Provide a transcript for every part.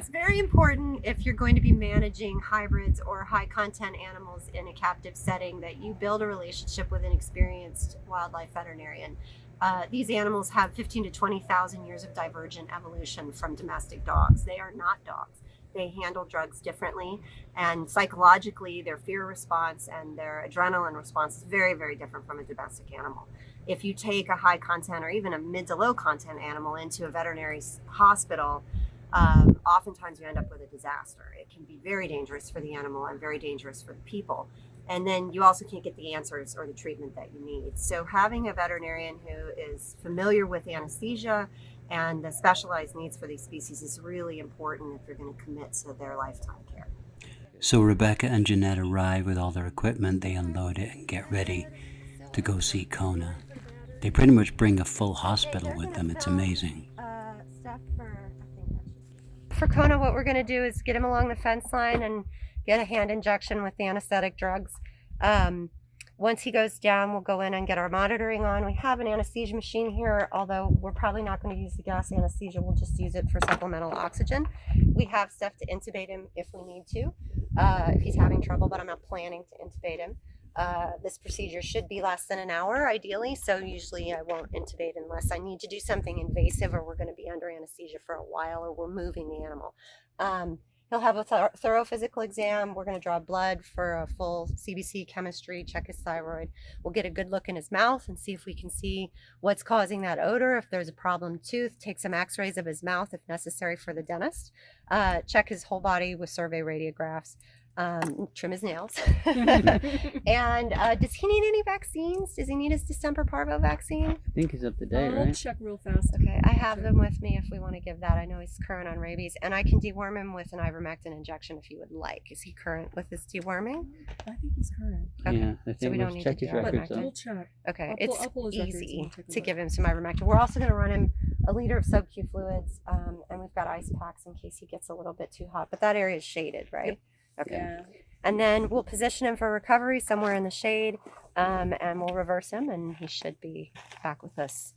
It's very important if you're going to be managing hybrids or high content animals in a captive setting that you build a relationship with an experienced wildlife veterinarian. These animals have 15 to 20,000 years of divergent evolution from domestic dogs. They are not dogs. They handle drugs differently, and psychologically their fear response and their adrenaline response is very, very different from a domestic animal. If you take a high content or even a mid to low content animal into a veterinary hospital, oftentimes you end up with a disaster. It can be very dangerous for the animal and very dangerous for the people. And then you also can't get the answers or the treatment that you need. So having a veterinarian who is familiar with anesthesia and the specialized needs for these species is really important if you're going to commit to their lifetime care. So Rebecca and Jeanette arrive with all their equipment, they unload it and get ready to go see Kona. They pretty much bring a full hospital with them. It's amazing. For Kona, what we're going to do is get him along the fence line and get a hand injection with the anesthetic drugs. Once he goes down, we'll go in and get our monitoring on. We have an anesthesia machine here, although we're probably not going to use the gas anesthesia. We'll just use it for supplemental oxygen. We have stuff to intubate him if we need to, if he's having trouble, but I'm not planning to intubate him. This procedure should be less than an hour, ideally, so usually I won't intubate unless I need to do something invasive or we're going to be under anesthesia for a while or we're moving the animal. He'll have a thorough physical exam. We're going to draw blood for a full CBC chemistry, check his thyroid. We'll get a good look in his mouth and see if we can see what's causing that odor, if there's a problem tooth, take some x-rays of his mouth if necessary for the dentist, check his whole body with survey radiographs. Trim his nails. And does he need any vaccines? Does he need his distemper parvo vaccine? I think he's up to date, I'll check real fast. Okay, I have them with me if we want to give that. I know he's current on rabies, and I can deworm him with an ivermectin injection if you would like. Is he current with his deworming? I think he's current. Okay. Yeah, I think so we don't need to do ivermectin. We'll check. Okay, I'll pull his records easy and take a to look. give him some ivermectin. We're also going to run him a liter of sub-Q fluids, and we've got ice packs in case he gets a little bit too hot. But that area is shaded, right? Yep. Okay. Yeah. And then we'll position him for recovery somewhere in the shade, and we'll reverse him, and he should be back with us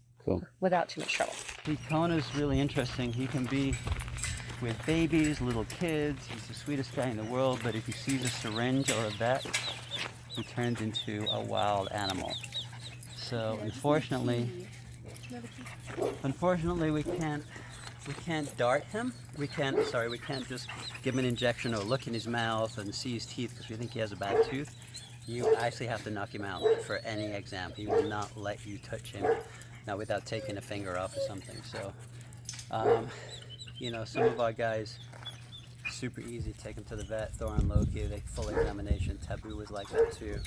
without too much trouble. Kona's really interesting. He can be with babies, little kids. He's the sweetest guy in the world, but if he sees a syringe or a vet, he turns into a wild animal. So unfortunately we can't dart him. We can't just give him an injection or look in his mouth and see his teeth because we think he has a bad tooth. You actually have to knock him out for any exam. He will not let you touch him, not without taking a finger off or something. So, some of our guys, super easy, take him to the vet, throw on Loki, they full examination. Taboo was like that too.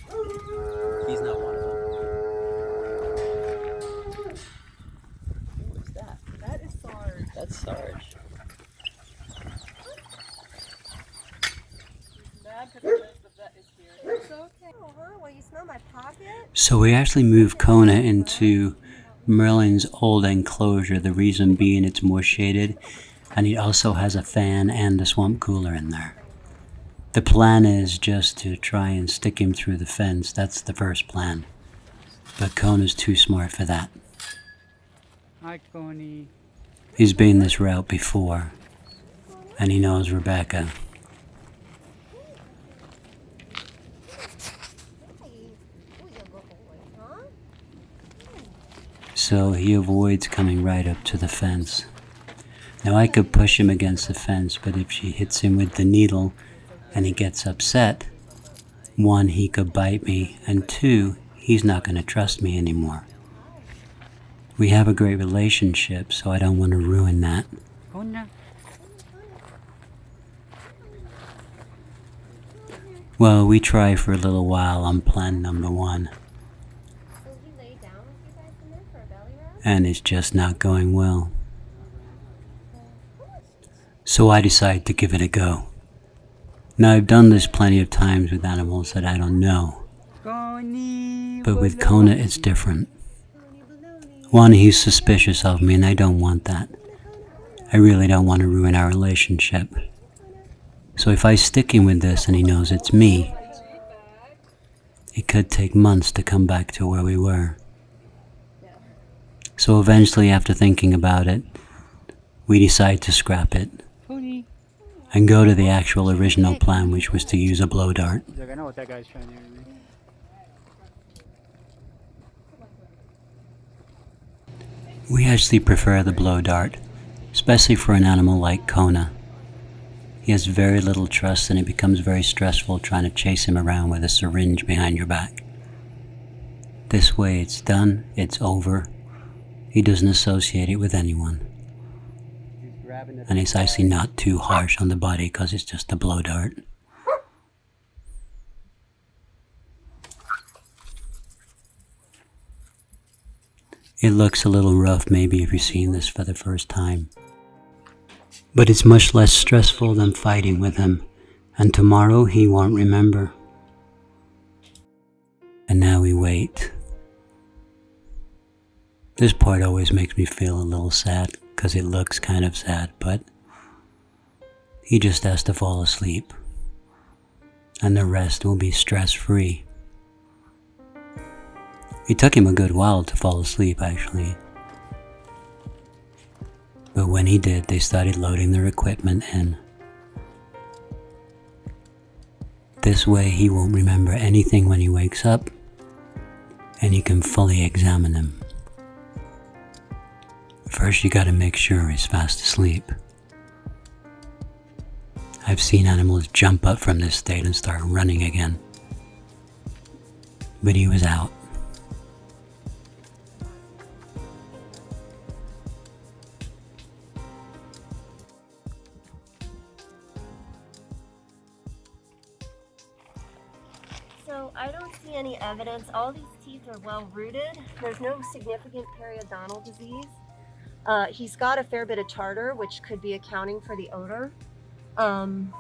He's not one of them. What's that? That is Sarge. That's Sarge. He's mad because he knows the vet is here. It's okay. Well, you smell my pocket? So we actually moved Kona into Merlin's old enclosure, the reason being it's more shaded, and he also has a fan and a swamp cooler in there. The plan is just to try and stick him through the fence. That's the first plan. But Kona's too smart for that. Hi, Coney. He's been this route before, and he knows Rebecca. So he avoids coming right up to the fence. Now I could push him against the fence, but if she hits him with the needle and he gets upset, 1, he could bite me, and 2, he's not going to trust me anymore. We have a great relationship, so I don't want to ruin that. Kona. Well, we try for a little while on plan number 1, and it's just not going well. So I decide to give it a go. Now I've done this plenty of times with animals that I don't know, but with Kona it's different. 1, he's suspicious of me and I don't want that. I really don't want to ruin our relationship. So if I stick him with this and he knows it's me, it could take months to come back to where we were. So eventually, after thinking about it, we decide to scrap it. Coney. and go to the actual original plan, which was to use a blow dart. He's like, I know what that guy's trying to do to me. We actually prefer the blow dart, especially for an animal like Kona. He has very little trust and it becomes very stressful trying to chase him around with a syringe behind your back. This way it's done, it's over. He doesn't associate it with anyone. And it's actually not too harsh on the body because it's just a blow dart. It looks a little rough maybe if you're seeing this for the first time. But it's much less stressful than fighting with him, and tomorrow he won't remember. And now we wait. This part always makes me feel a little sad, because it looks kind of sad, but he just has to fall asleep, and the rest will be stress-free. It took him a good while to fall asleep, actually. But when he did, they started loading their equipment in. This way he won't remember anything when he wakes up, and you can fully examine him. First you gotta make sure he's fast asleep. I've seen animals jump up from this state and start running again. But he was out. So I don't see any evidence. All these teeth are well rooted. There's no significant periodontal disease. He's got a fair bit of tartar, which could be accounting for the odor. And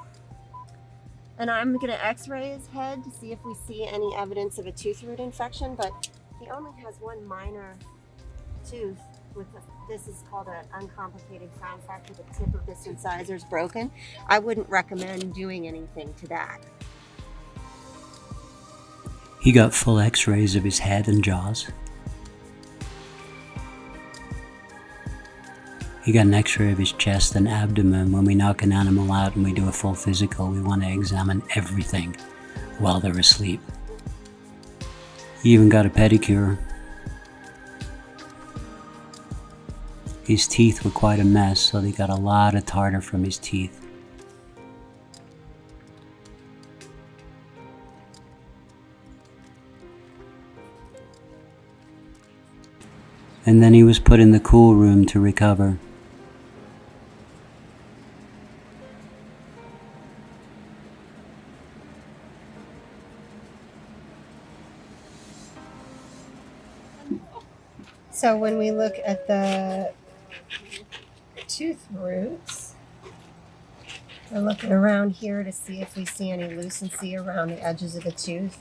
I'm gonna x-ray his head to see if we see any evidence of a tooth root infection, but he only has one minor tooth with this is called an uncomplicated crown fracture. The tip of this incisor is broken. I wouldn't recommend doing anything to that. He got full x-rays of his head and jaws. He got an x-ray of his chest and abdomen. When we knock an animal out and we do a full physical, we want to examine everything while they're asleep. He even got a pedicure. His teeth were quite a mess, so they got a lot of tartar from his teeth. And then he was put in the cool room to recover. So when we look at the tooth roots, we're looking around here to see if we see any lucency around the edges of the tooth.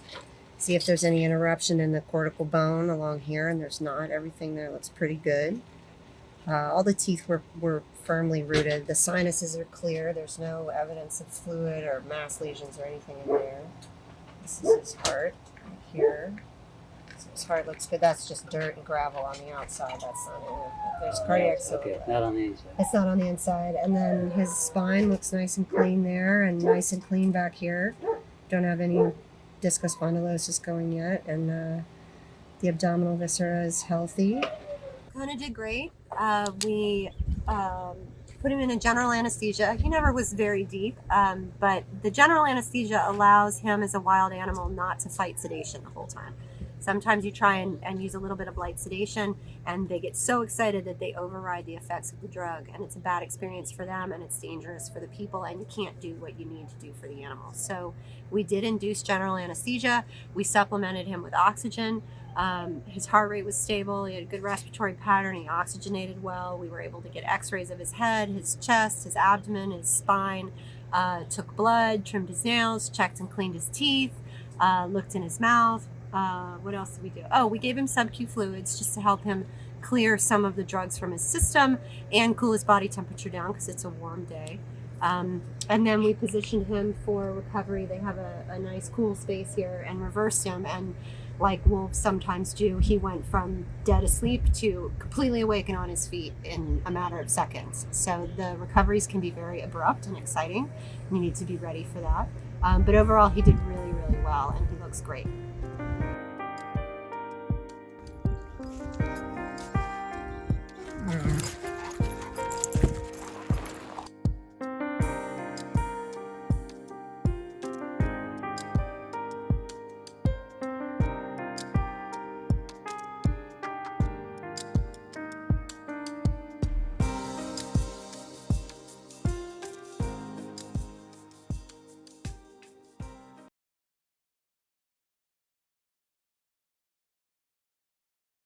See if there's any interruption in the cortical bone along here, and there's not. Everything there looks pretty good. All the teeth were firmly rooted. The sinuses are clear. There's no evidence of fluid or mass lesions or anything in there. This is his heart right here. So his heart looks good. That's just dirt and gravel on the outside. That's not in it. There's cardiac Okay, not on the inside. It's not on the inside. And then his spine looks nice and clean there and nice and clean back here. Don't have any discospondylosis going yet. And the abdominal viscera is healthy. Kona did great. We put him in a general anesthesia. He never was very deep, but the general anesthesia allows him as a wild animal not to fight sedation the whole time. Sometimes you try and use a little bit of light sedation and they get so excited that they override the effects of the drug, and it's a bad experience for them and it's dangerous for the people, and you can't do what you need to do for the animals. So we did induce general anesthesia. We supplemented him with oxygen. His heart rate was stable. He had a good respiratory pattern. He oxygenated well. We were able to get x-rays of his head, his chest, his abdomen, his spine, took blood, trimmed his nails, checked and cleaned his teeth, looked in his mouth. What else did we do? Oh, we gave him sub-Q fluids just to help him clear some of the drugs from his system and cool his body temperature down because it's a warm day. And then we positioned him for recovery. They have a nice cool space here, and reversed him. And like wolves sometimes do. He went from dead asleep to completely awake and on his feet in a matter of seconds. So the recoveries can be very abrupt and exciting. You need to be ready for that. But overall, he did really, really well, and he looks great.